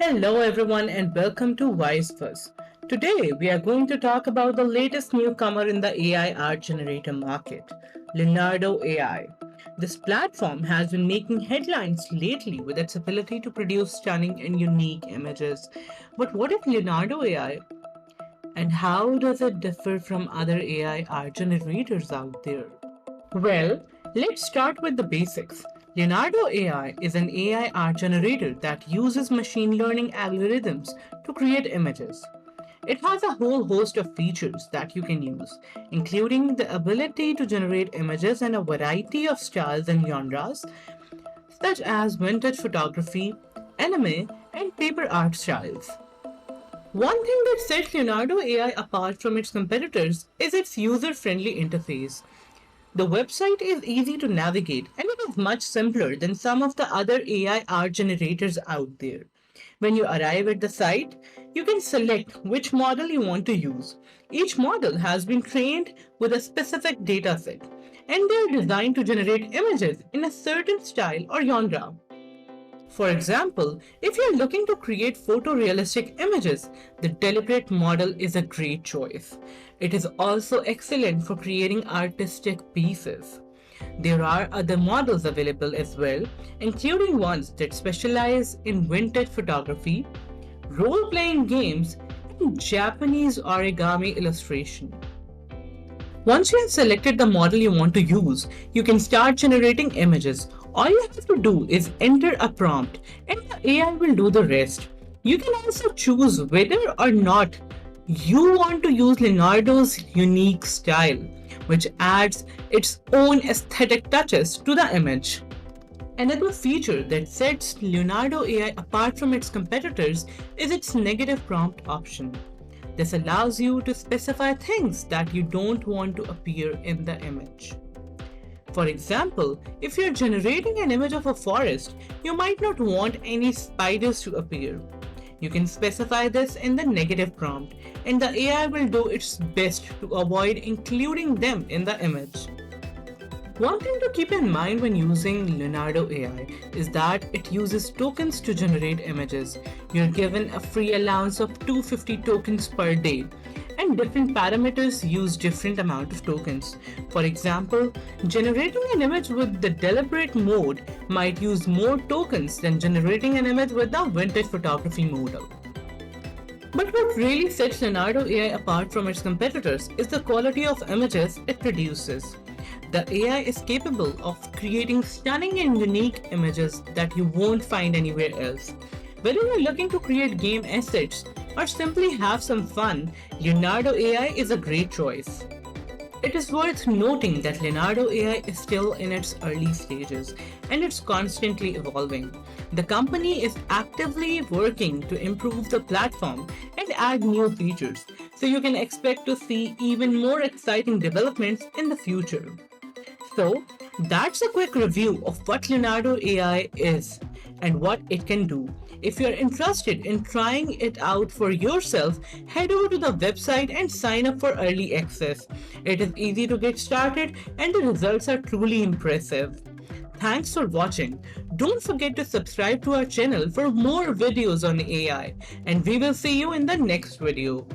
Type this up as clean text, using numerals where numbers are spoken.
Hello, everyone, and welcome to Wise Fuzz. Today, we are going to talk about the latest newcomer in the AI art generator market, Leonardo AI. This platform has been making headlines lately with its ability to produce stunning and unique images. But what is Leonardo AI, and how does it differ from other AI art generators out there? Well, let's start with the basics. Leonardo AI is an AI art generator that uses machine learning algorithms to create images. It has a whole host of features that you can use, including the ability to generate images in a variety of styles and genres, such as vintage photography, anime, and paper art styles. One thing that sets Leonardo AI apart from its competitors is its user friendly interface. The website is easy to navigate and it is much simpler than some of the other AI art generators out there. When you arrive at the site, you can select which model you want to use. Each model has been trained with a specific dataset and they are designed to generate images in a certain style or genre. For example, if you're looking to create photorealistic images, the deliberate model is a great choice. It is also excellent for creating artistic pieces. There are other models available as well, including ones that specialize in vintage photography, role playing games, and Japanese origami illustration. Once you have selected the model you want to use, you can start generating images. All you have to do is enter a prompt and the AI will do the rest. You can also choose whether or not you want to use Leonardo's unique style, which adds its own aesthetic touches to the image. Another feature that sets Leonardo AI apart from its competitors is its negative prompt option. This allows you to specify things that you don't want to appear in the image. For example, if you're generating an image of a forest, you might not want any spiders to appear. You can specify this in the negative prompt, and the AI will do its best to avoid including them in the image. One thing to keep in mind when using Leonardo AI is that it uses tokens to generate images. You're given a free allowance of 250 tokens per day, and different parameters use different amount of tokens. For example, generating an image with the deliberate mode might use more tokens than generating an image with the vintage photography model. But what really sets Leonardo AI apart from its competitors is the quality of images it produces. The AI is capable of creating stunning and unique images that you won't find anywhere else. Whether you're looking to create game assets or simply have some fun, Leonardo AI is a great choice. It is worth noting that Leonardo AI is still in its early stages and it's constantly evolving. The company is actively working to improve the platform and add new features, so you can expect to see even more exciting developments in the future. So, that's a quick review of what Leonardo AI is and what it can do. If you're interested in trying it out for yourself, head over to the website and sign up for early access. It is easy to get started and the results are truly impressive. Thanks for watching. Don't forget to subscribe to our channel for more videos on AI, and we will see you in the next video.